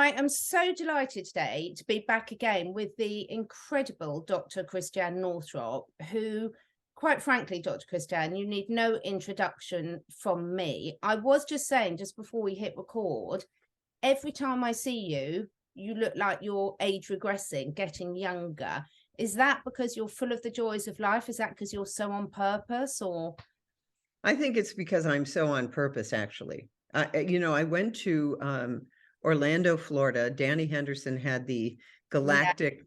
I am so delighted today to be back again with the incredible Dr. Christiane Northrup, who, quite frankly, Dr. Christiane, you need no introduction from me. I was just saying, just before we hit record, every time I see you, you look like you're age regressing, getting younger. Is that because you're full of the joys of life? Is that because you're so on purpose, or? I think it's because I'm so on purpose, actually. I went to Orlando, Florida. Danny Henderson had the Yeah. Galactic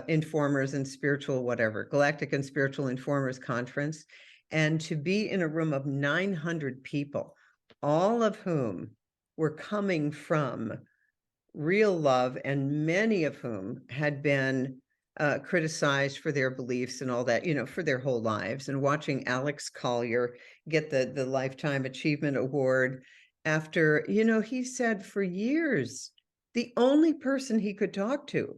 Informers and Spiritual Galactic and Spiritual Informers Conference. And to be in a room of 900 people, all of whom were coming from real love, and many of whom had been criticized for their beliefs and all that, for their whole lives. And watching Alex Collier get the Lifetime Achievement Award after, he said for years, the only person he could talk to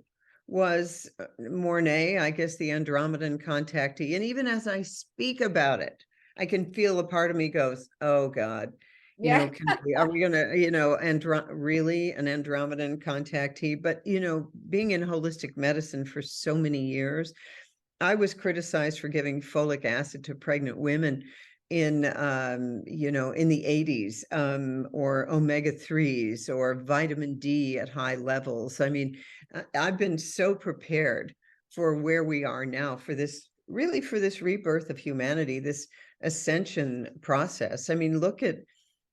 was Mornay, I guess the Andromedan contactee. And even as I speak about it, I can feel a part of me goes, oh God, Yeah. are we going to, really an Andromedan contactee? But, being in holistic medicine for so many years, I was criticized for giving folic acid to pregnant women in the 80s, or omega-3s or vitamin D at high levels. I mean, I've been so prepared for where we are now for this rebirth of humanity, this ascension process. I mean, look at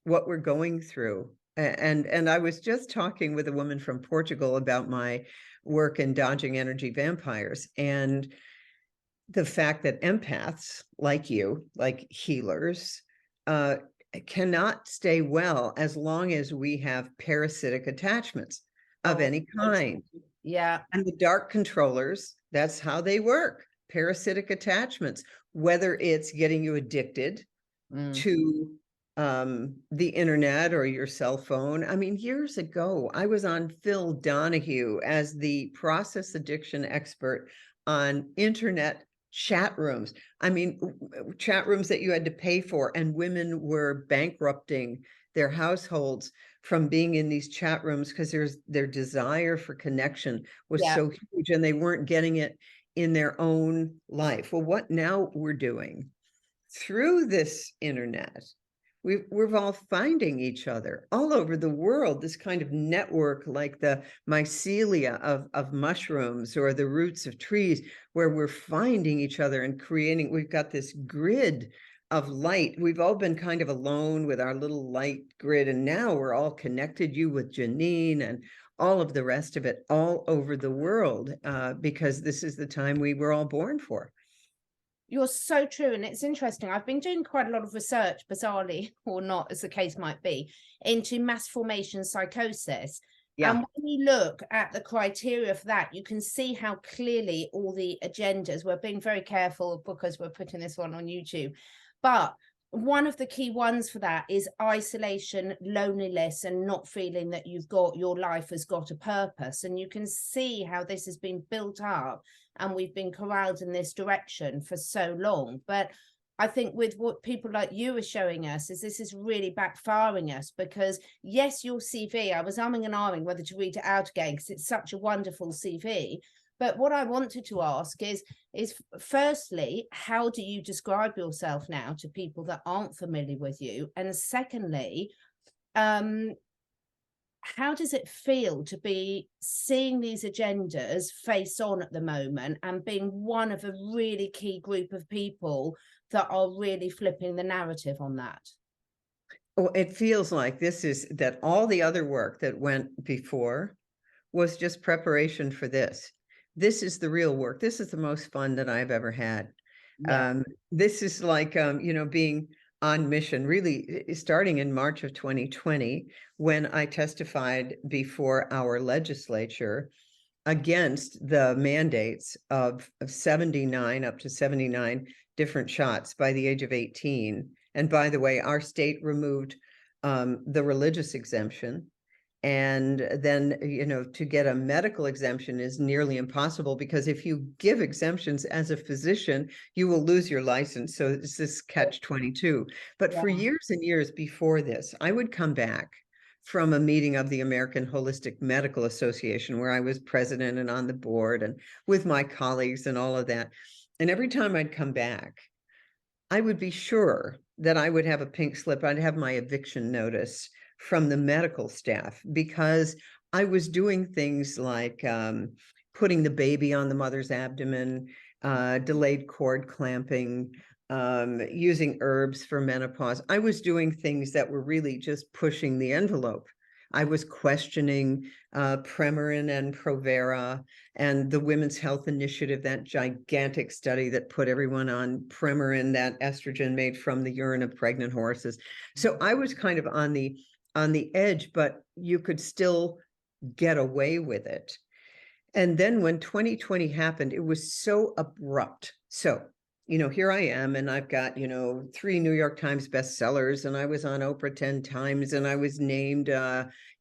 what we're going through. And I was just talking with a woman from Portugal about my work in dodging energy vampires, and the fact that empaths like you, like healers, cannot stay well as long as we have parasitic attachments of any kind. Yeah. And the dark controllers, that's how they work. Parasitic attachments, whether it's getting you addicted to the internet or your cell phone. I mean, years ago, I was on Phil Donahue as the process addiction expert on internet chat rooms. I mean, chat rooms that you had to pay for, and women were bankrupting their households from being in these chat rooms because their desire for connection was so huge, and they weren't getting it in their own life. Well, what now we're doing through this internet, we're all finding each other all over the world, this kind of network like the mycelia of mushrooms or the roots of trees, where we're finding each other and creating. We've got this grid of light. We've all been kind of alone with our little light grid, and now we're all connected, you with Janine and all of the rest of it, all over the world, because this is the time we were all born for. You're so true. And it's interesting. I've been doing quite a lot of research, bizarrely or not, as the case might be, into mass formation psychosis. Yeah. And when you look at the criteria for that, you can see how clearly all the agendas, we're being very careful because we're putting this one on YouTube, but one of the key ones for that is isolation, loneliness, and not feeling that your life has got a purpose. And you can see how this has been built up, and we've been corralled in this direction for so long. But I think with what people like you are showing us is this is really backfiring us, because yes, your CV, I was umming and ahhing whether to read it out again because it's such a wonderful CV. But what I wanted to ask is firstly, how do you describe yourself now to people that aren't familiar with you? And secondly, how does it feel to be seeing these agendas face on at the moment and being one of a really key group of people that are really flipping the narrative on that? Oh, it feels like that all the other work that went before was just preparation for this. This is the real work. This is the most fun that I've ever had. Yeah. This is like, being on mission, really starting in March of 2020, when I testified before our legislature against the mandates of 79, up to 79 different shots by the age of 18. And by the way, our state removed the religious exemption. And then, to get a medical exemption is nearly impossible, because if you give exemptions as a physician, you will lose your license. So it's this catch-22. But for years and years before this, I would come back from a meeting of the American Holistic Medical Association, where I was president and on the board and with my colleagues and all of that. And every time I'd come back, I would be sure that I would have a pink slip. I'd have my eviction notice from the medical staff, because I was doing things like putting the baby on the mother's abdomen, delayed cord clamping, using herbs for menopause. I was doing things that were really just pushing the envelope. I was questioning Premarin and Provera and the Women's Health Initiative, that gigantic study that put everyone on Premarin, that estrogen made from the urine of pregnant horses. So I was kind of on the edge, but you could still get away with it. And then when 2020 happened, it was so abrupt. So, here I am, and I've got, 3 New York Times bestsellers, and I was on Oprah 10 times, and I was named,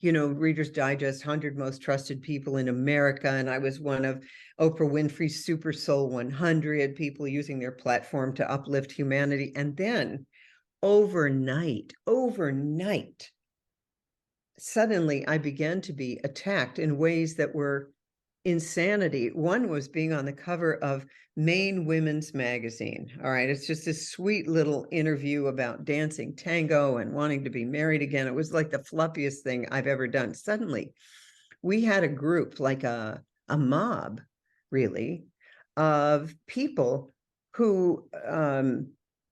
Reader's Digest 100 Most Trusted People in America. And I was one of Oprah Winfrey's Super Soul 100 people using their platform to uplift humanity. And then overnight, suddenly I began to be attacked in ways that were insanity. One was being on the cover of Maine Women's Magazine. All right. It's just this sweet little interview about dancing tango and wanting to be married again. It was like the fluffiest thing I've ever done. Suddenly, we had a group, like a mob, really, of people who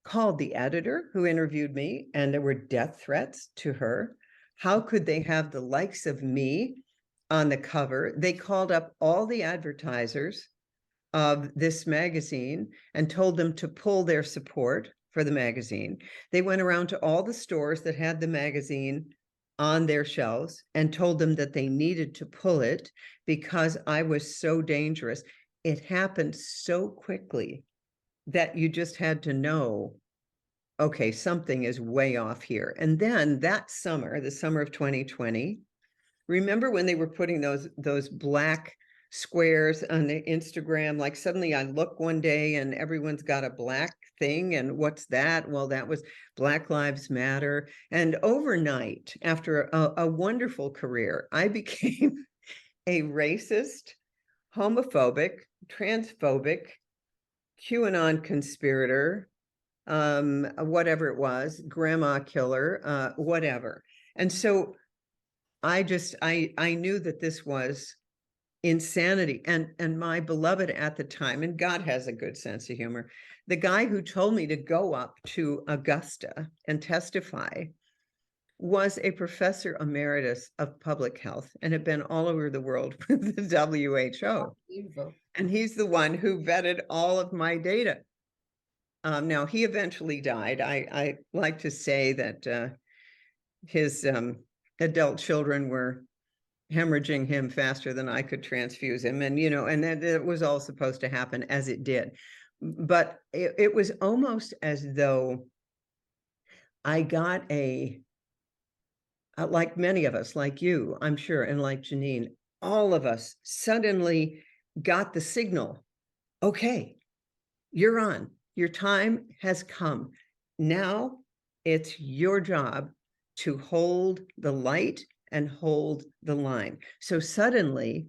called the editor who interviewed me, and there were death threats to her. How could they have the likes of me on the cover? They called up all the advertisers of this magazine and told them to pull their support for the magazine. They went around to all the stores that had the magazine on their shelves and told them that they needed to pull it because I was so dangerous. It happened so quickly that you just had to know, okay, something is way off here. And then that summer, the summer of 2020, remember when they were putting those black squares on the Instagram? Like suddenly I look one day and everyone's got a black thing. And what's that? Well, that was Black Lives Matter. And overnight, after a wonderful career, I became a racist, homophobic, transphobic, QAnon conspirator, whatever it was, grandma killer, whatever. And so I knew that this was insanity. And my beloved at the time, and God has a good sense of humor, the guy who told me to go up to Augusta and testify was a professor emeritus of public health and had been all over the world with the WHO. Beautiful. And he's the one who vetted all of my data. Now, he eventually died. I like to say that his adult children were hemorrhaging him faster than I could transfuse him. And, and that it was all supposed to happen, as it did. But it was almost as though I got like many of us, like you, I'm sure, and like Janine, all of us suddenly got the signal. Okay, you're on. Your time has come. Now it's your job to hold the light and hold the line. So suddenly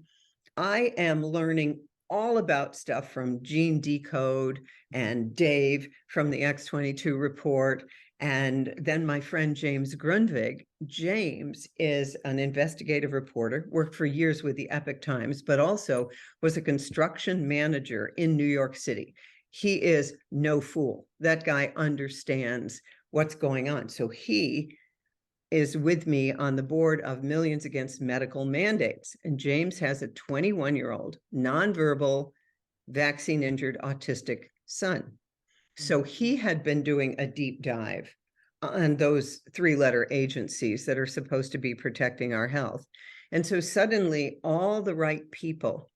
I am learning all about stuff from Gene Decode and Dave from the X22 report. And then my friend James Grundvig. James is an investigative reporter, worked for years with the Epoch Times, but also was a construction manager in New York City. He is no fool. That guy understands what's going on. So he is with me on the board of Millions Against Medical Mandates. And James has a 21-year-old, nonverbal, vaccine-injured autistic son. So he had been doing a deep dive on those 3-letter agencies that are supposed to be protecting our health. And so suddenly all the right people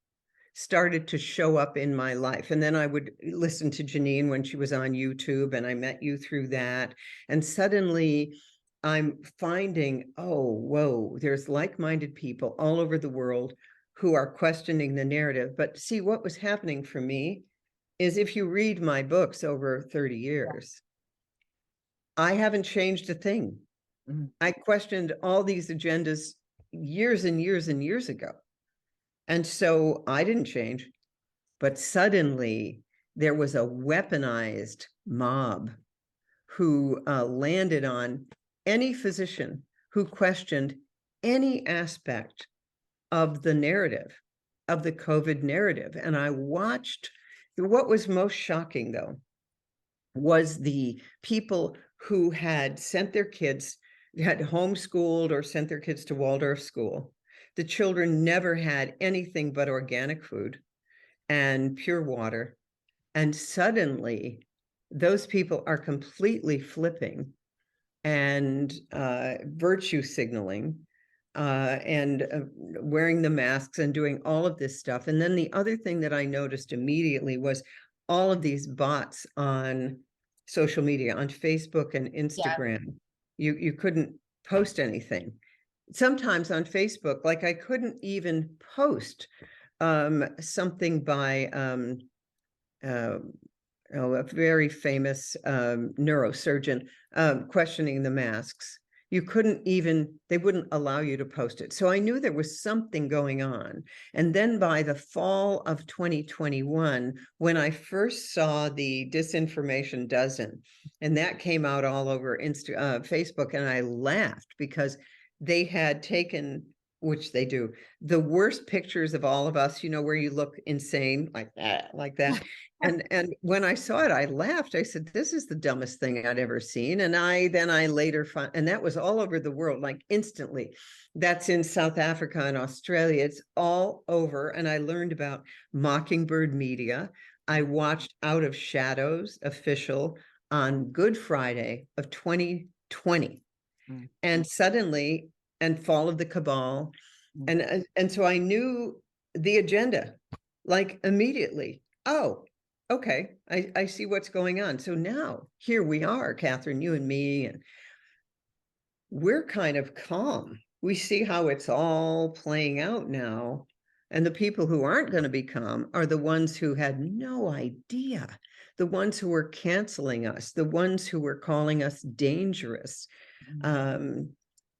started to show up in my life. And then I would listen to Janine when she was on YouTube, and I met you through that. And suddenly I'm finding, oh, whoa, there's like-minded people all over the world who are questioning the narrative. But see, what was happening for me is, if you read my books over 30 years, I haven't changed a thing. I questioned all these agendas years and years and years ago. And so I didn't change, but suddenly there was a weaponized mob who landed on any physician who questioned any aspect of the narrative, of the COVID narrative. And I watched, what was most shocking though, was the people who had sent their kids, had homeschooled or sent their kids to Waldorf school. The children never had anything but organic food and pure water. And suddenly those people are completely flipping and virtue signaling and wearing the masks and doing all of this stuff. And then the other thing that I noticed immediately was all of these bots on social media, on Facebook and Instagram. Yeah. You couldn't post anything. Sometimes on Facebook, like I couldn't even post something by a very famous neurosurgeon questioning the masks. You couldn't even, they wouldn't allow you to post it. So I knew there was something going on. And then by the fall of 2021, when I first saw the disinformation dozen, and that came out all over Facebook, and I laughed because they had taken, which they do, the worst pictures of all of us, you know, where you look insane like that. And when I saw it, I laughed. I said, this is the dumbest thing I'd ever seen. And I later found, and that was all over the world, like instantly. That's in South Africa and Australia. It's all over. And I learned about Mockingbird Media. I watched Out of Shadows official on Good Friday of 2020. And suddenly, and Fall of the Cabal. And so I knew the agenda, like immediately. Oh, okay, I see what's going on. So now here we are, Catherine, you and me, and we're kind of calm. We see how it's all playing out now. And the people who aren't going to be calm are the ones who had no idea, the ones who were canceling us, the ones who were calling us dangerous.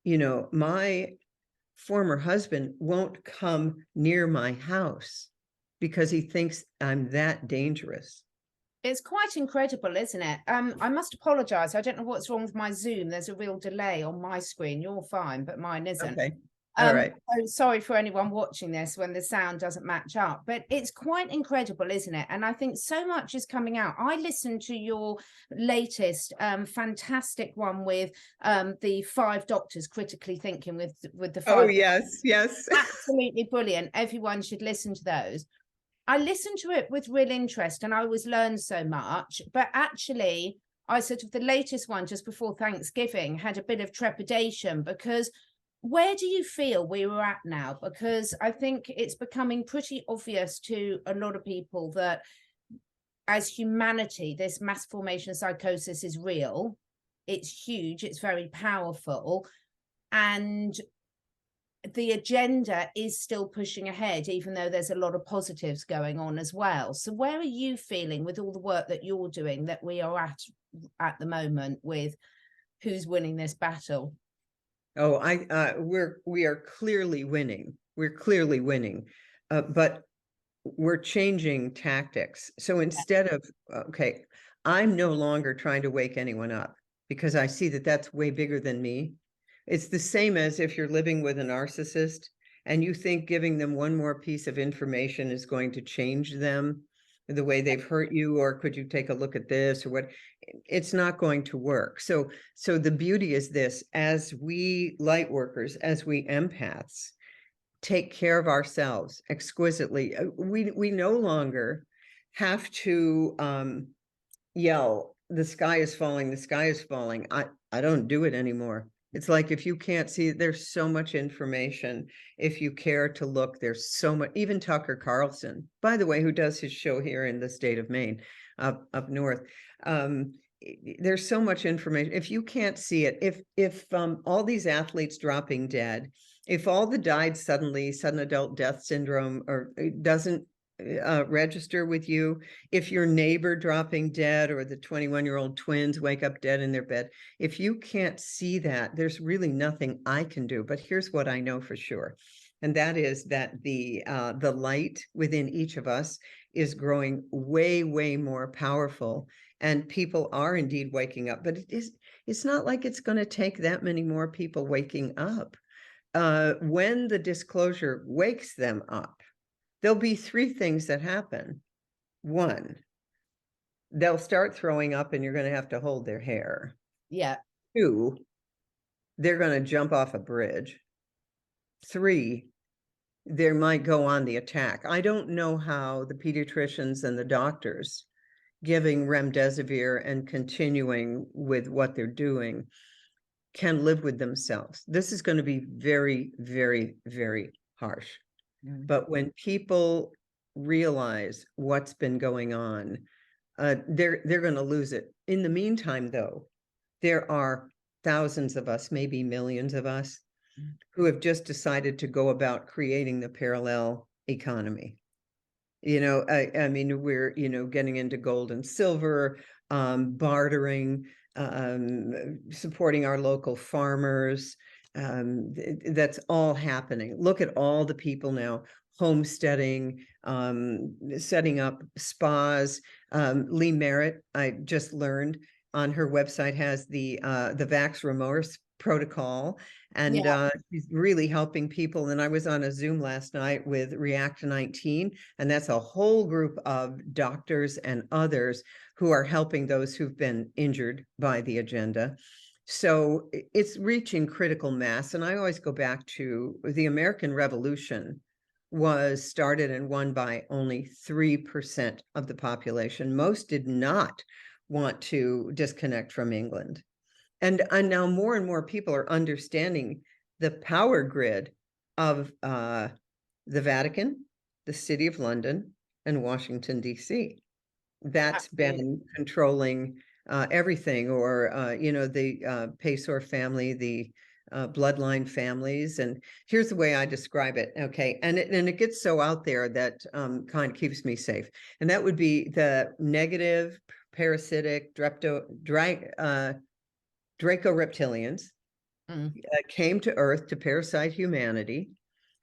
You know, my former husband won't come near my house because he thinks I'm that dangerous. It's quite incredible, isn't it? I must apologize. I don't know what's wrong with my Zoom. There's a real delay on my screen. You're fine, but mine isn't. Okay. All right. So sorry for anyone watching this when the sound doesn't match up, but it's quite incredible, isn't it? And I think so much is coming out. I listened to your latest fantastic one with the 5 doctors critically thinking with the 5. Oh, yes. Absolutely brilliant. Everyone should listen to those. I listened to it with real interest and I always learn so much, but actually I sort of, the latest one just before Thanksgiving, had a bit of trepidation because where do you feel we were at now? Because I think it's becoming pretty obvious to a lot of people that as humanity, this mass formation psychosis is real. It's huge. It's very powerful. And the agenda is still pushing ahead, even though there's a lot of positives going on as well. So where are you feeling with all the work that you're doing that we are at the moment with who's winning this battle? Oh, we are clearly winning. We're clearly winning, but we're changing tactics. So instead of, okay, I'm no longer trying to wake anyone up because I see that that's way bigger than me. It's the same as if you're living with a narcissist and you think giving them one more piece of information is going to change them, the way they've hurt you, or could you take a look at this or what? It's not going to work. So the beauty is this: as we light workers, as we empaths, take care of ourselves exquisitely, we no longer have to yell, the sky is falling, the sky is falling. I don't do it anymore. It's like, if you can't see, there's so much information. If you care to look, there's so much. Even Tucker Carlson, by the way, who does his show here in the state of Maine, up north, there's so much information. If you can't see it, if all these athletes dropping dead, if all the died sudden adult death syndrome, or it doesn't register with you. If your neighbor dropping dead or the 21-year-old twins wake up dead in their bed, if you can't see that, there's really nothing I can do. But here's what I know for sure. And that is that the light within each of us is growing way, way more powerful. And people are indeed waking up, but it's not like it's going to take that many more people waking up. When the disclosure wakes them up, there'll be three things that happen. One, they'll start throwing up and you're going to have to hold their hair. Yeah. Two, they're going to jump off a bridge. Three, they might go on the attack. I don't know how the pediatricians and the doctors giving remdesivir and continuing with what they're doing can live with themselves. This is going to be very, very, very harsh. But when people realize what's been going on, they're going to lose it. In the meantime, though, there are thousands of us, maybe millions of us, who have just decided to go about creating the parallel economy. I mean, we're, getting into gold and silver, bartering, supporting our local farmers. That's all happening. Look at all the people now homesteading, setting up spas. Lee Merritt, I just learned on her website, has the Vax Remorse protocol, and she's really helping people. And I was on a Zoom last night with React 19, and that's a whole group of doctors and others who are helping those who've been injured by the agenda. So it's reaching critical mass. And I always go back to the American Revolution was started and won by only 3% of the population. Most did not want to disconnect from England. And now more and more people are understanding the power grid of the Vatican, the City of London, and Washington, D.C. That's been controlling everything, or, the Pacer family, the bloodline families. And here's the way I describe it. Okay. And it gets so out there that kind of keeps me safe. And that would be the negative, parasitic, Draco-reptilians came to Earth to parasite humanity.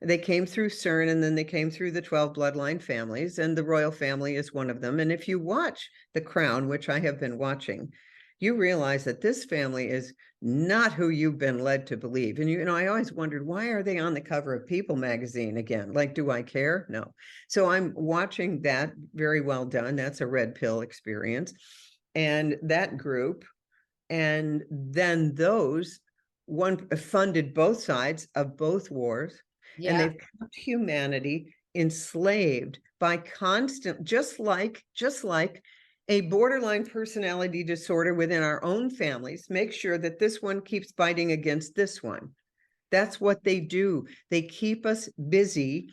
They came through CERN, and then they came through the 12 bloodline families, and the royal family is one of them. And if you watch The Crown, which I have been watching, you realize that this family is not who you've been led to believe. And, I always wondered, why are they on the cover of People magazine again? Like, do I care? No. So I'm watching that. Very well done. That's a red pill experience. And that group, and then those one funded both sides of both wars. Yeah. And they've kept humanity enslaved by constant, just like a borderline personality disorder within our own families. Make sure that this one keeps fighting against this one. That's what they do. They keep us busy,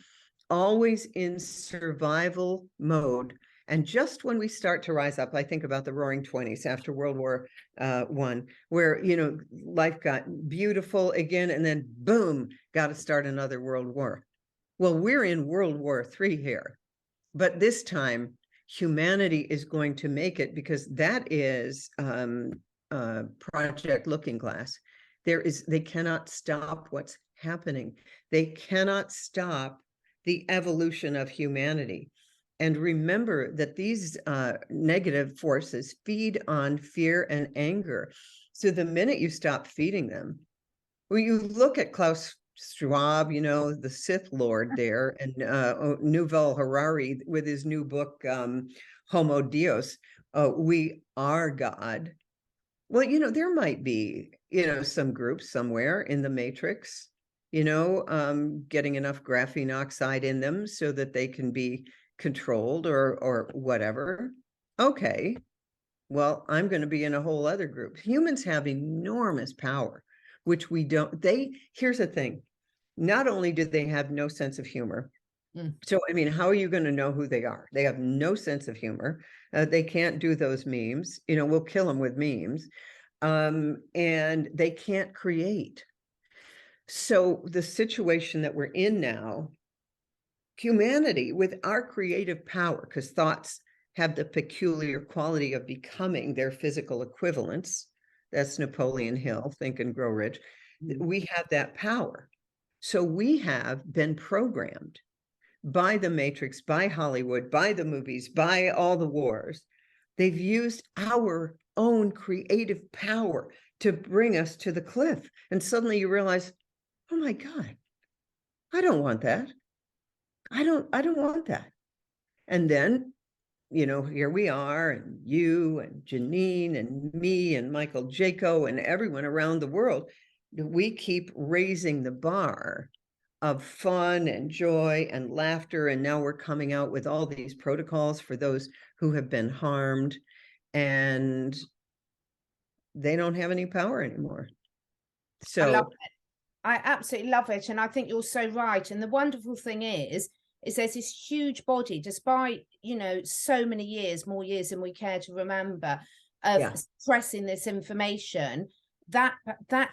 always in survival mode. And just when we start to rise up, I think about the Roaring 20s after World War I, where, life got beautiful again, and then boom, got to start another world war. Well, we're in World War III here, but this time humanity is going to make it, because that is Project Looking Glass. They cannot stop what's happening. They cannot stop the evolution of humanity. And remember that these negative forces feed on fear and anger. So the minute you stop feeding them, well, you look at Klaus Schwab, the Sith Lord there, and Yuval Harari with his new book, Homo Deus, We Are God. Well, there might be, some groups somewhere in the matrix, getting enough graphene oxide in them so that they can be controlled or whatever. Okay, well, I'm going to be in a whole other group. Humans have enormous power, which we don't. Here's the thing. Not only do they have no sense of humor, so, I mean, how are you going to know who they are? They have no sense of humor. They can't do those memes. We'll kill them with memes. And they can't create. So the situation that we're in now humanity with our creative power, because thoughts have the peculiar quality of becoming their physical equivalents. That's Napoleon Hill, Think and Grow Rich. We have that power. So we have been programmed by the Matrix, by Hollywood, by the movies, by all the wars. They've used our own creative power to bring us to the cliff. And suddenly you realize, oh my God, I don't want that. I don't want that. And then, here we are, and you and Janine and me and Michael Jaco and everyone around the world. We keep raising the bar of fun and joy and laughter. And now we're coming out with all these protocols for those who have been harmed, and they don't have any power anymore. So I love it. I absolutely love it. And I think you're so right. And the wonderful thing is there's this huge body, despite, so many years, more years than we care to remember, of suppressing this information. That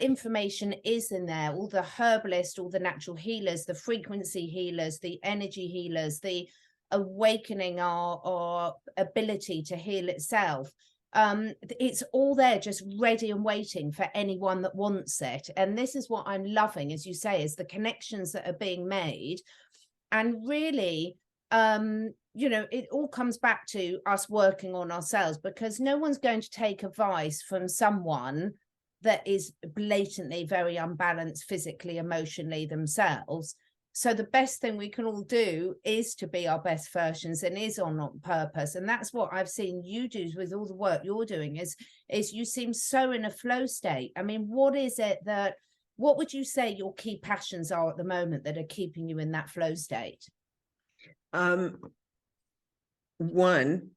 information is in there. All the herbalists, all the natural healers, the frequency healers, the energy healers, the awakening our ability to heal itself. It's all there, just ready and waiting for anyone that wants it. And this is what I'm loving, as you say, is the connections that are being made. And really, it all comes back to us working on ourselves, because no one's going to take advice from someone that is blatantly very unbalanced physically, emotionally themselves. So the best thing we can all do is to be our best versions, and is on purpose. And that's what I've seen you do with all the work you're doing, is you seem so in a flow state. I mean, what would you say your key passions are at the moment that are keeping you in that flow state? One,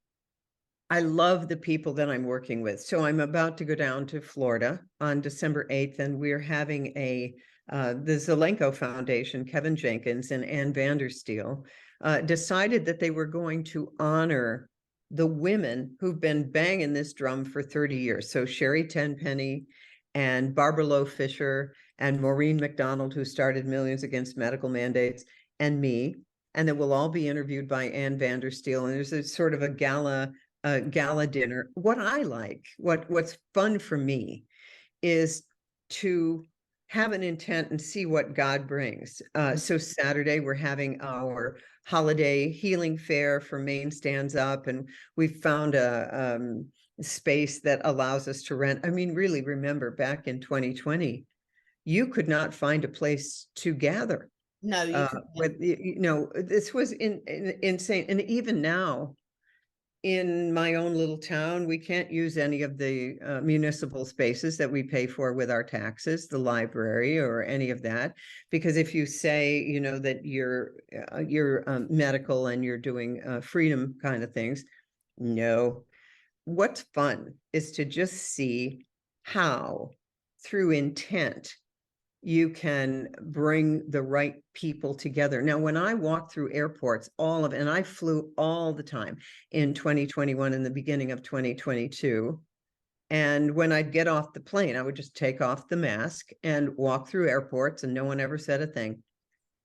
I love the people that I'm working with. So I'm about to go down to Florida on December 8th, and we're having the Zelenko Foundation, Kevin Jenkins and Ann Vandersteel, decided that they were going to honor the women who've been banging this drum for 30 years. So Sherry Tenpenny and Barbara Lowe Fisher and Maureen McDonald, who started Millions Against Medical Mandates, and me. And then we'll all be interviewed by Ann Vandersteel. And there's a sort of a gala dinner. What I like, what's fun for me, is to have an intent and see what God brings. So Saturday, we're having our holiday healing fair for Maine Stands Up, and we've found a space that allows us to rent. I mean, really, remember back in 2020, you could not find a place to gather. No, this was insane. And even now, in my own little town, we can't use any of the municipal spaces that we pay for with our taxes, the library or any of that, because if you say, that you're medical and you're doing freedom kind of things, no. What's fun is to just see how, through intent, you can bring the right people together. Now, when I walk through airports, and I flew all the time in 2021 and the beginning of 2022. And when I'd get off the plane, I would just take off the mask and walk through airports, and no one ever said a thing,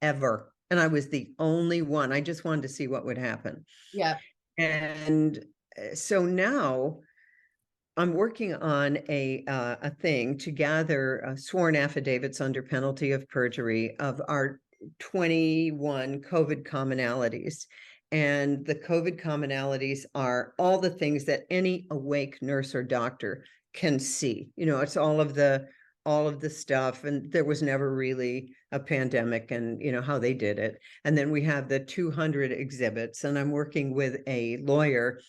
ever. And I was the only one. I just wanted to see what would happen. Yeah. And so now I'm working on a thing to gather sworn affidavits under penalty of perjury of our 21 COVID commonalities. And the COVID commonalities are all the things that any awake nurse or doctor can see. It's all of the stuff. And there was never really a pandemic, and how they did it. And then we have the 200 exhibits, and I'm working with a lawyer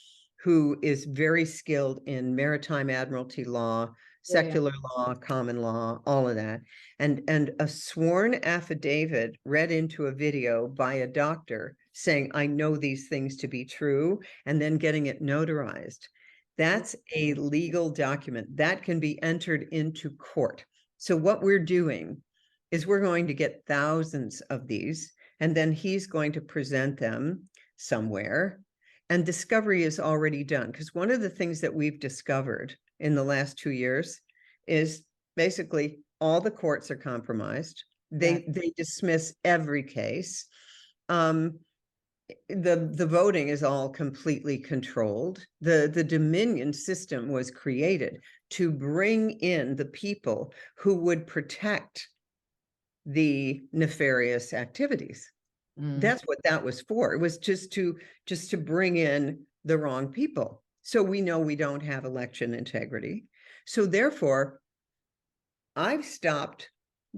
who is very skilled in maritime admiralty law, secular law, common law, all of that. And a sworn affidavit read into a video by a doctor saying, I know these things to be true, and then getting it notarized. That's a legal document that can be entered into court. So what we're doing is we're going to get thousands of these, and then he's going to present them somewhere. And discovery is already done, because one of the things that we've discovered in the last 2 years is basically all the courts are compromised. They dismiss every case. the voting is all completely controlled. The Dominion system was created to bring in the people who would protect the nefarious activities. That's what that was for. It was just to bring in the wrong people. So we know we don't have election integrity. So therefore, I've stopped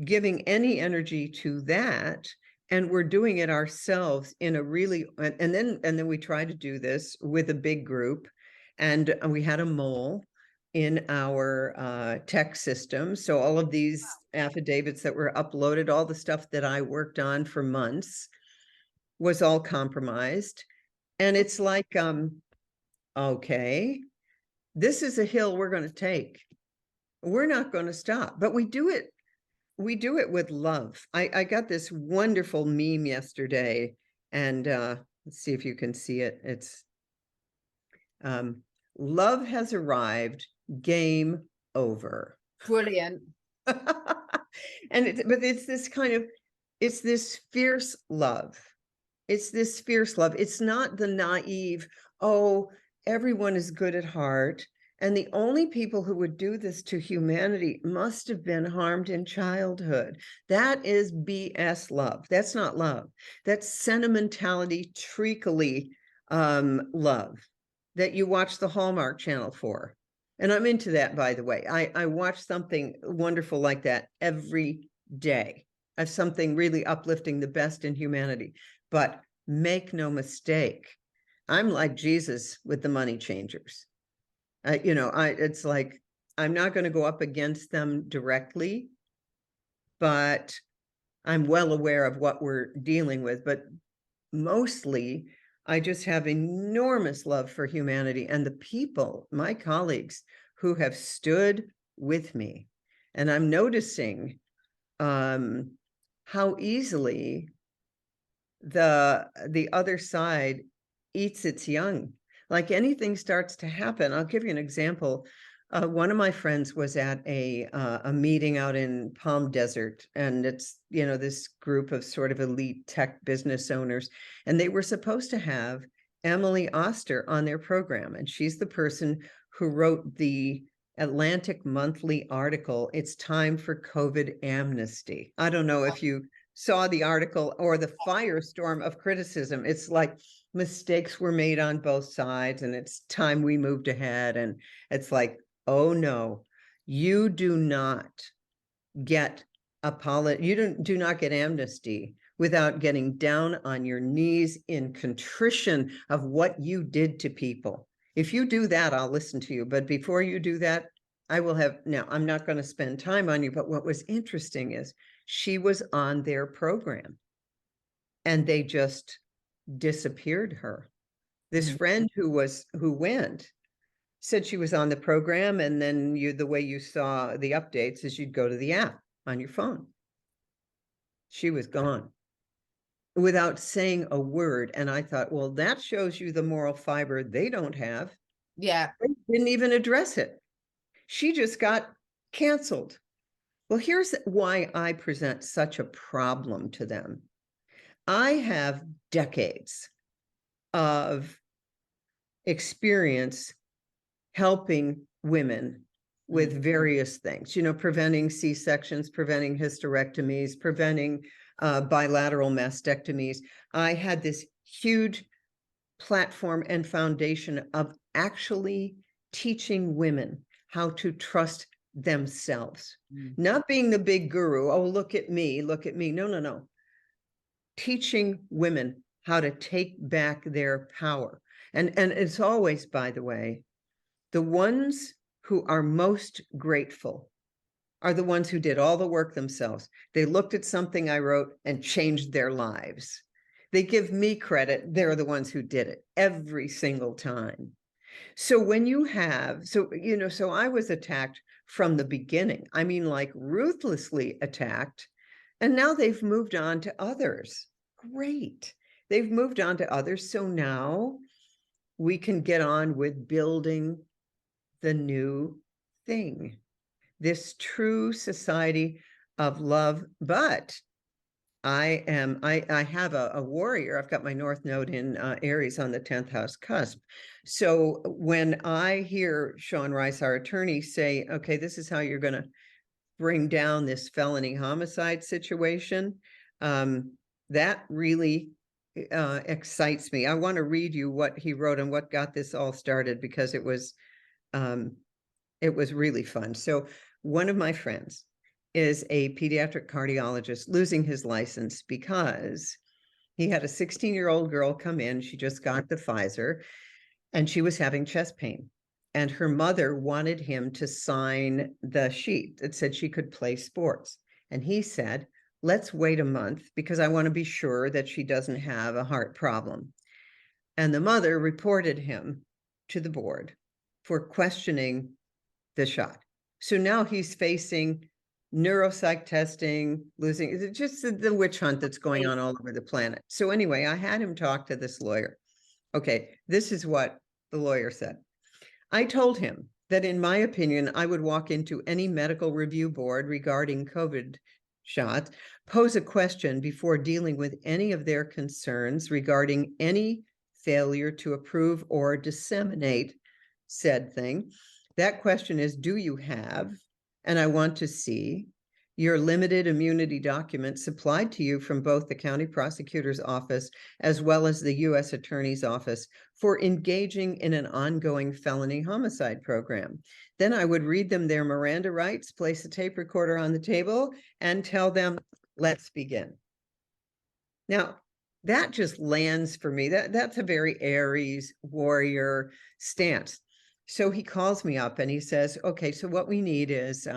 giving any energy to that, and we're doing it ourselves in a really, and then we try to do this with a big group, and we had a mole in our tech system. So all of these affidavits that were uploaded, all the stuff that I worked on for months was all compromised. And it's like, okay, this is a hill we're going to take. We're not going to stop, but we do it with love. I got this wonderful meme yesterday, and let's see if you can see it. It's love has arrived, game over. Brilliant. And but it's this kind of, it's this fierce love. It's this fierce love. It's not the naive, oh, everyone is good at heart. And the only people who would do this to humanity must have been harmed in childhood. That is BS love. That's not love. That's sentimentality, treacly love that you watch the Hallmark Channel for. And I'm into that, by the way. I watch something wonderful like that every day. Of something really uplifting, the best in humanity. But make no mistake, I'm like Jesus with the money changers. It's like, I'm not going to go up against them directly, but I'm well aware of what we're dealing with. But mostly, I just have enormous love for humanity and the people, my colleagues, who have stood with me. And I'm noticing how easily the other side eats its young. Like anything starts to happen. I'll give you an example. One of my friends was at a meeting out in Palm Desert, and it's, this group of sort of elite tech business owners, and they were supposed to have Emily Oster on their program, and she's the person who wrote the Atlantic Monthly article, "It's Time for COVID Amnesty." I don't know if you saw the article or the firestorm of criticism. It's like mistakes were made on both sides, and it's time we moved ahead. And it's like, oh no, you do not get do not get amnesty without getting down on your knees in contrition of what you did to people. If you do that, I'll listen to you. But before you do that, now I'm not going to spend time on you. But what was interesting is she was on their program and they just disappeared her. This friend who went said she was on the program, and then the way you saw the updates is you'd go to the app on your phone. She was gone without saying a word. And I thought, well, that shows you the moral fiber they don't have. Yeah. They didn't even address it. She just got canceled. Well, here's why I present such a problem to them. I have decades of experience helping women with various things, preventing C-sections, preventing hysterectomies, preventing bilateral mastectomies. I had this huge platform and foundation of actually teaching women how to trust themselves, not being the big guru. Oh, look at me, look at me. No. Teaching women how to take back their power. And it's always, by the way, the ones who are most grateful are the ones who did all the work themselves. They looked at something I wrote and changed their lives. They give me credit. They're the ones who did it every single time. So when you have, so I was attacked from the beginning. I mean, like ruthlessly attacked. And now they've moved on to others. Great. They've moved on to others. So now we can get on with building the new thing, this true society of love. But I have a warrior. I've got my North Node in Aries on the 10th house cusp. So when I hear Sean Rice, our attorney, say, okay, this is how you're going to bring down this felony homicide situation, that really excites me. I want to read you what he wrote and what got this all started, because it was really fun. So one of my friends is a pediatric cardiologist losing his license because he had a 16-year-old girl come in. She just got the Pfizer and she was having chest pain. And her mother wanted him to sign the sheet that said she could play sports. And he said, let's wait a month because I want to be sure that she doesn't have a heart problem. And the mother reported him to the board for questioning the shot. So now he's facing neuropsych testing, losing, just the witch hunt that's going on all over the planet. So anyway, I had him talk to this lawyer. Okay, this is what the lawyer said. I told him that in my opinion, I would walk into any medical review board regarding COVID shots, pose a question before dealing with any of their concerns regarding any failure to approve or disseminate said thing. That question is, do you have, and I want to see, your limited immunity document supplied to you from both the county prosecutor's office as well as the U.S. Attorney's office for engaging in an ongoing felony homicide program. Then I would read them their Miranda rights, place a tape recorder on the table, and tell them, let's begin. Now, that just lands for me. That's a very Aries warrior stance. So he calls me up and he says, okay, so what we need is,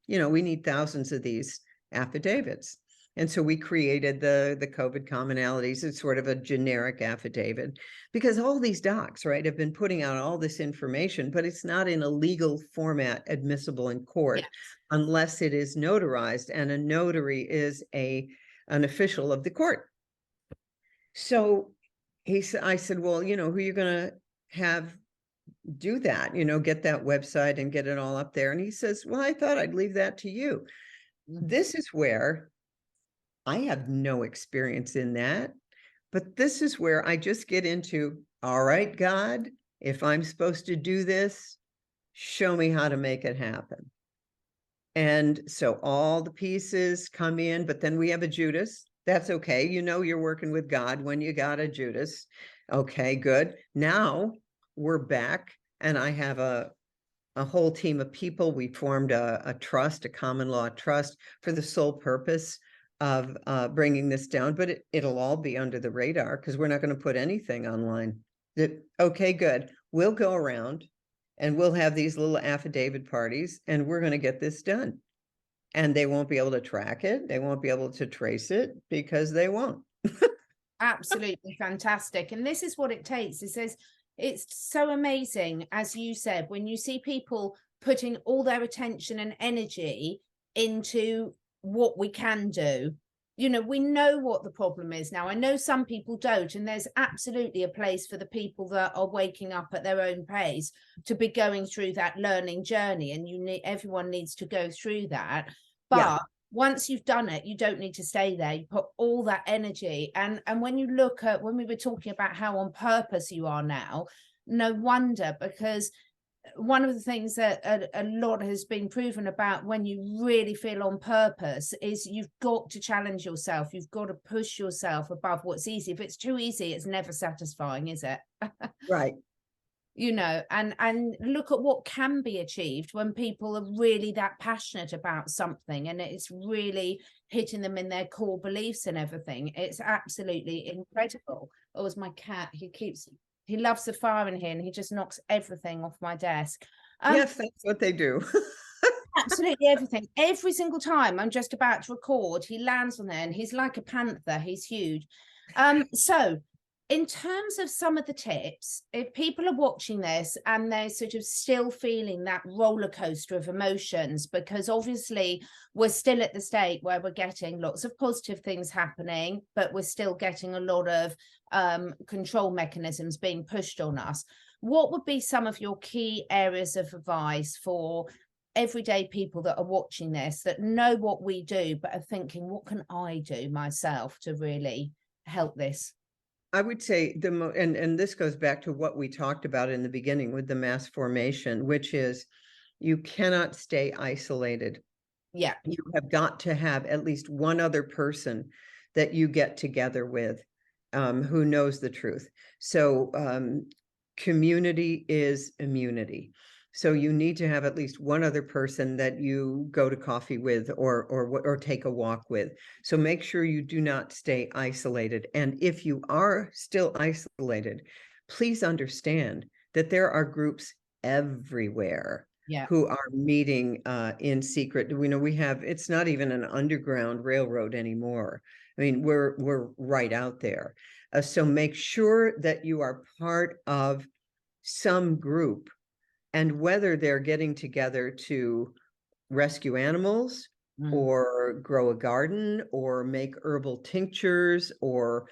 we need thousands of these affidavits. And so we created the COVID commonalities. It's sort of a generic affidavit because all these docs, right, have been putting out all this information, but it's not in a legal format admissible in court unless it is notarized, and a notary is an official of the court. So I said, well, who are you going to have do that, get that website and get it all up there? And he says, well, I thought I'd leave that to you. This is where I have no experience in that, but this is where I just get into, all right, God, if I'm supposed to do this, show me how to make it happen. And so all the pieces come in, but then we have a Judas. That's okay. You're working with God when you got a Judas. Okay, good. Now we're back, and I have a whole team of people. We formed a trust, a common law trust, for the sole purpose of bringing this down, but it'll all be under the radar because we're not going to put anything online. Okay, good. We'll go around and we'll have these little affidavit parties, and we're going to get this done. And they won't be able to track it. They won't be able to trace it because they won't. Absolutely fantastic. And this is what it takes. It says, it's so amazing, as you said, when you see people putting all their attention and energy into what we can do. We know what the problem is now. I know some people don't, and there's absolutely a place for the people that are waking up at their own pace to be going through that learning journey, and everyone needs to go through that. But once you've done it, you don't need to stay there. You put all that energy. And when you look at, when we were talking about how on purpose you are now, no wonder, because one of the things that a lot has been proven about when you really feel on purpose is you've got to challenge yourself. You've got to push yourself above what's easy. If it's too easy, it's never satisfying, is it? Right. And look at what can be achieved when people are really that passionate about something, and it's really hitting them in their core beliefs and everything. It's absolutely incredible. Oh, it's my cat. He loves the fire in here, and he just knocks everything off my desk. Yes, that's what they do. Absolutely everything. Every single time I'm just about to record, he lands on there, and he's like a panther. He's huge. So in terms of some of the tips, if people are watching this and they're sort of still feeling that roller coaster of emotions, because obviously we're still at the state where we're getting lots of positive things happening, but we're still getting a lot of control mechanisms being pushed on us, what would be some of your key areas of advice for everyday people that are watching this that know what we do, but are thinking, what can I do myself to really help this? I would say and this goes back to what we talked about in the beginning with the mass formation, which is you cannot stay isolated. Yeah. You have got to have at least one other person that you get together with, who knows the truth. So community is immunity. So you need to have at least one other person that you go to coffee with or take a walk with. So make sure you do not stay isolated. And if you are still isolated, please understand that there are groups everywhere who are meeting in secret. We know it's not even an underground railroad anymore. I mean, we're right out there. So make sure that you are part of some group, and whether they're getting together to rescue animals or grow a garden or make herbal tinctures or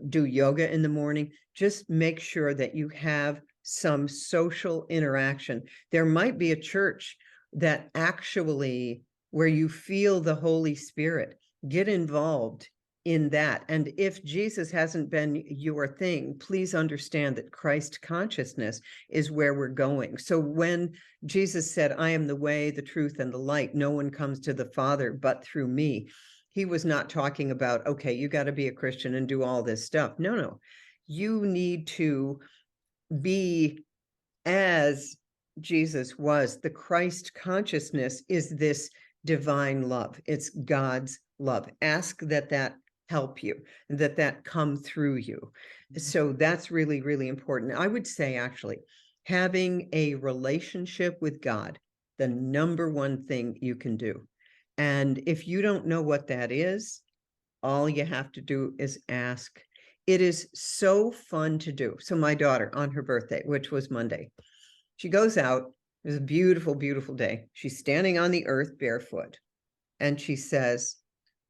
do yoga in the morning, just make sure that you have some social interaction. There might be a church that actually, where you feel the Holy Spirit, get involved in that. And if Jesus hasn't been your thing, please understand that Christ consciousness is where we're going. So when Jesus said, I am the way, the truth, and the light, no one comes to the Father but through me, he was not talking about, okay, you got to be a Christian and do all this stuff. No. You need to be as Jesus was. The Christ consciousness is this divine love. It's God's love. Ask that help you, that come through you. So that's really, really important. I would say, actually, having a relationship with God, the number one thing you can do. And if you don't know what that is, all you have to do is ask. It is so fun to do. So my daughter, on her birthday, which was Monday, she goes out. It was a beautiful, beautiful day. She's standing on the earth barefoot. And she says,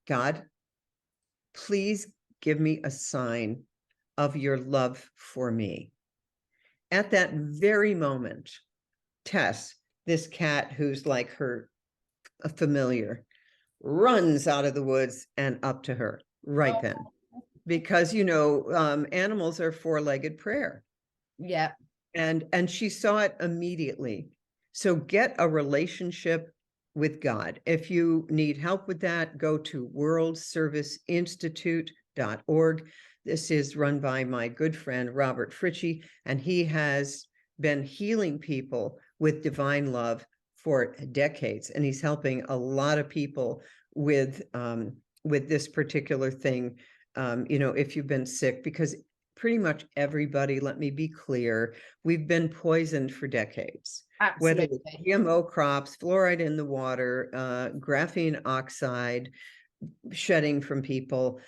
God, please give me a sign of your love for me. At that very moment, Tess, this cat who's like a familiar, runs out of the woods and up to her right then. Because, animals are four-legged prayer. Yeah. And she saw it immediately. So get a relationship with God. If you need help with that, go to worldserviceinstitute.org. This is run by my good friend, Robert Fritchie, and he has been healing people with divine love for decades. And he's helping a lot of people with this particular thing. If you've been sick, because pretty much everybody, let me be clear, we've been poisoned for decades. Absolutely. Whether it's GMO crops, fluoride in the water, graphene oxide shedding from people,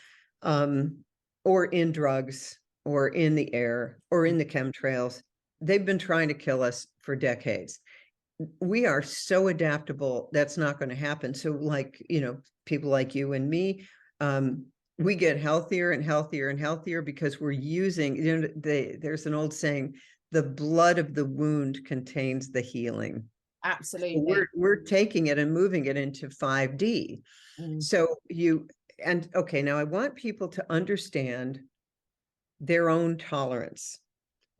or in drugs, or in the air, or in the chemtrails. They've been trying to kill us for decades. We are so adaptable, that's not going to happen. So people like you and me, we get healthier and healthier and healthier because we're using, there's an old saying, the blood of the wound contains the healing. Absolutely. So we're taking it and moving it into 5D. So now I want people to understand their own tolerance.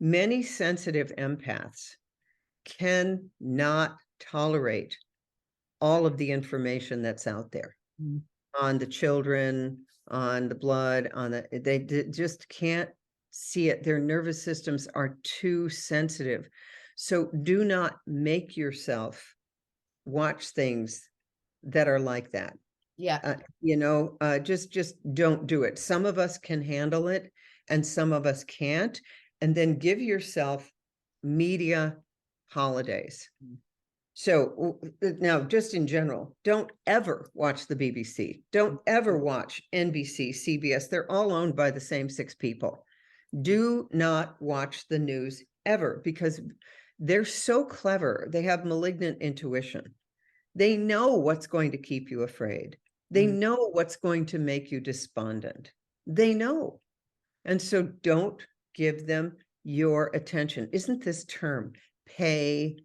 Many sensitive empaths cannot tolerate all of the information that's out there on the children, on the blood, they just can't see it. Their nervous systems are too sensitive. So do not make yourself watch things that are like that. Yeah. Just don't do it. Some of us can handle it and some of us can't. And then give yourself media holidays. So now, just in general, don't ever watch the BBC. Don't ever watch NBC, CBS. They're all owned by the same 6 people. Do not watch the news ever, because they're so clever. They have malignant intuition. They know what's going to keep you afraid. They know what's going to make you despondent. They know. And so don't give them your attention. Isn't this term, pay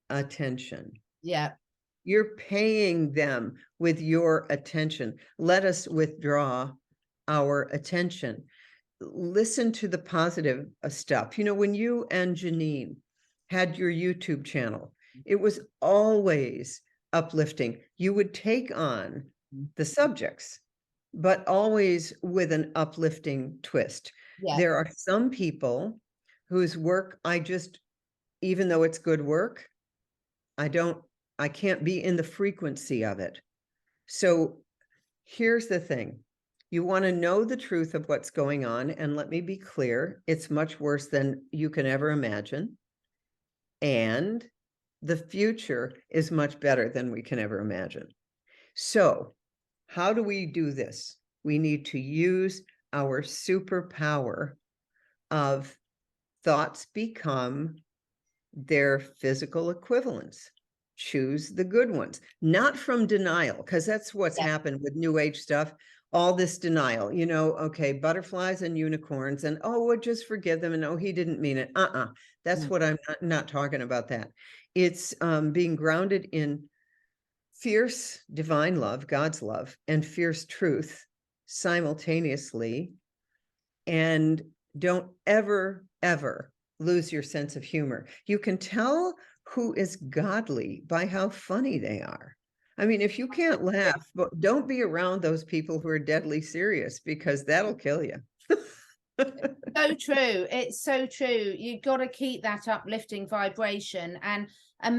attention? Yeah. You're paying them with your attention. Let us withdraw our attention. Listen to the positive stuff. You know, when you and Janine had your YouTube channel, it was always uplifting. You would take on the subjects, but always with an uplifting twist. Yeah. There are some people whose work even though it's good work, I can't be in the frequency of it. So here's the thing. You want to know the truth of what's going on. And let me be clear, it's much worse than you can ever imagine. And the future is much better than we can ever imagine. So how do we do this? We need to use our superpower of thoughts become their physical equivalents. Choose the good ones, not from denial, because that's what's happened with New Age stuff. All this denial, you know, okay, butterflies and unicorns, and we'll just forgive them. And he didn't mean it. That's what I'm not talking about. That it's being grounded in fierce divine love, God's love, and fierce truth simultaneously. And don't ever, ever lose your sense of humor. You can tell who is godly by how funny they are. I mean, if you can't laugh, but don't be around those people who are deadly serious, because that'll kill you. So true. It's so true. You've got to keep that uplifting vibration and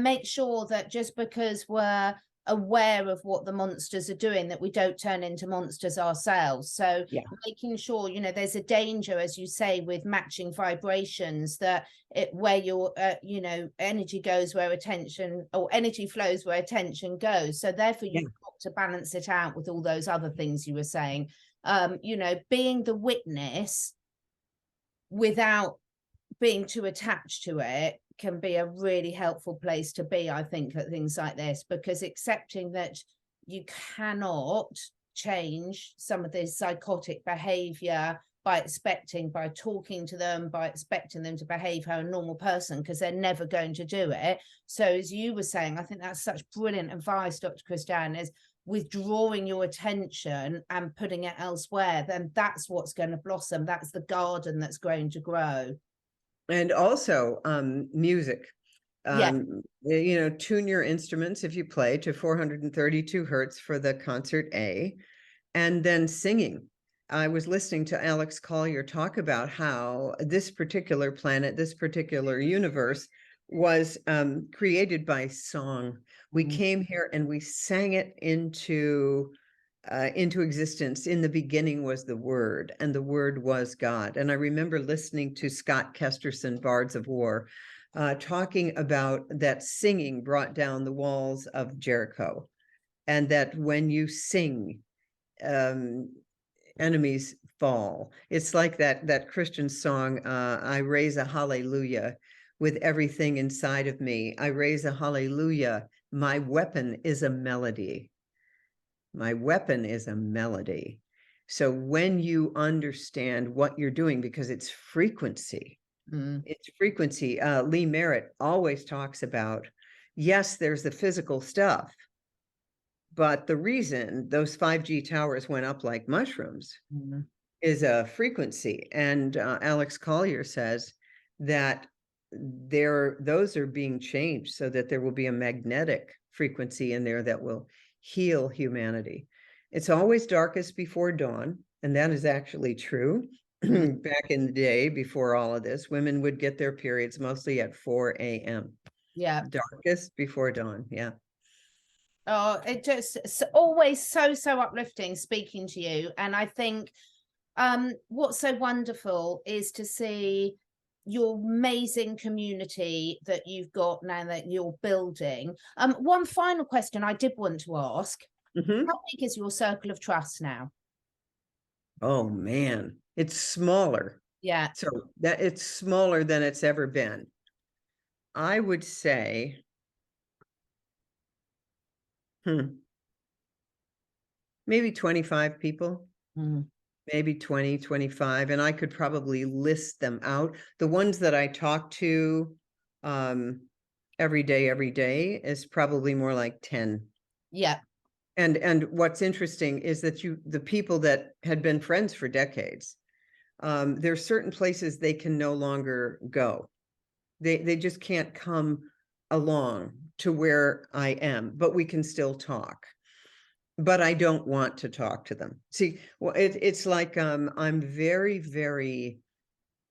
make sure that just because we're aware of what the monsters are doing, that we don't turn into monsters ourselves. So making sure, you know, there's a danger, as you say, with matching vibrations, that where your you know, energy goes where attention, or energy flows where attention goes. So therefore you've got to balance it out with all those other things you were saying. You know, being the witness without being too attached to it can be a really helpful place to be, I think, at things like this, because accepting that you cannot change some of this psychotic behavior by talking to them, by expecting them to behave how a normal person, because they're never going to do it. So as you were saying, I think that's such brilliant advice, Dr. Christiane, is withdrawing your attention and putting it elsewhere. Then that's what's going to blossom. That's the garden that's going to grow. And also music. You know, tune your instruments if you play to 432 hertz for the concert A, and then singing. I was listening to Alex Collier talk about how this particular planet, this particular universe was created by song. We came here and we sang it into existence. In the beginning was the Word, and the Word was God. And I remember listening to Scott Kesterson, Bards of War, talking about that singing brought down the walls of Jericho, and that when you sing, enemies fall. It's like that Christian song, I raise a hallelujah with everything inside of me. I raise a hallelujah. My weapon is a melody. My weapon is a melody. So when you understand what you're doing, because it's frequency, it's frequency. Lee Merritt always talks about, yes, there's the physical stuff, but the reason those 5G towers went up like mushrooms is a frequency. And Alex Collier says that those are being changed so that there will be a magnetic frequency in there that will heal humanity. It's always darkest before dawn, and that is actually true. Back in the day, before all of this, women would get their periods mostly at 4 a.m. Darkest before dawn. Oh, it's always so uplifting speaking to you. And I think what's so wonderful is to see your amazing community that you've got now that you're building. One final question I did want to ask. How big is your circle of trust now? Oh man, it's smaller. So that it's smaller than it's ever been. I would say maybe 25 people. Maybe 20, 25, and I could probably list them out. The ones that I talk to every day is probably more like 10. Yeah. And what's interesting is that the people that had been friends for decades, there's certain places they can no longer go. They just can't come along to where I am, but we can still talk. But I don't want to talk to them. See, well, it's like I'm very, very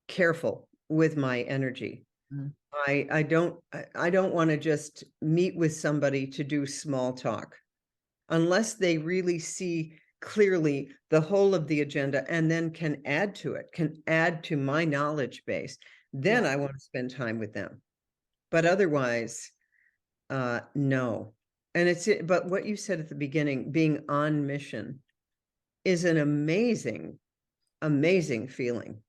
careful with my energy. Mm. I don't want to just meet with somebody to do small talk unless they really see clearly the whole of the agenda and then can add to my knowledge base. Then Yeah. I want to spend time with them. But otherwise, no. And but what you said at the beginning, being on mission, is an amazing, amazing feeling,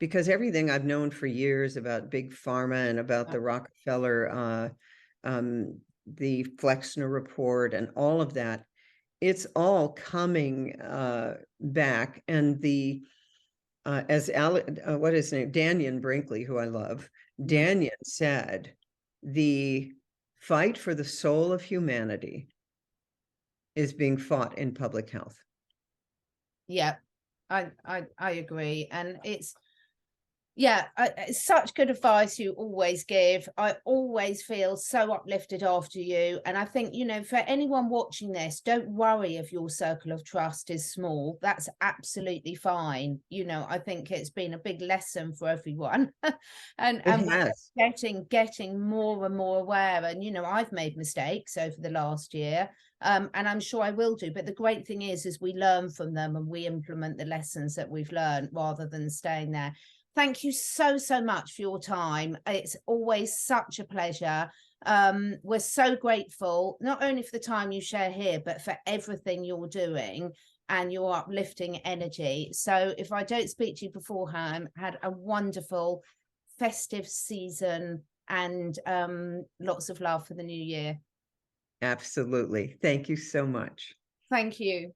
because everything I've known for years about big pharma and about the Rockefeller, the Flexner report and all of that, it's all coming back. And as what is his name, Daniel Brinkley, who I love, Daniel said, the fight for the soul of humanity is being fought in public health. Yeah, I agree. And it's such good advice you always give. I always feel so uplifted after you. And I think, for anyone watching this, don't worry if your circle of trust is small. That's absolutely fine. I think it's been a big lesson for everyone. and getting more and more aware. And, I've made mistakes over the last year. And I'm sure I will do. But the great thing is we learn from them and we implement the lessons that we've learned rather than staying there. Thank you so much for your time. It's always such a pleasure. We're so grateful, not only for the time you share here, but for everything you're doing and your uplifting energy. So if I don't speak to you beforehand, had a wonderful festive season and lots of love for the new year. Absolutely. Thank you so much. Thank you.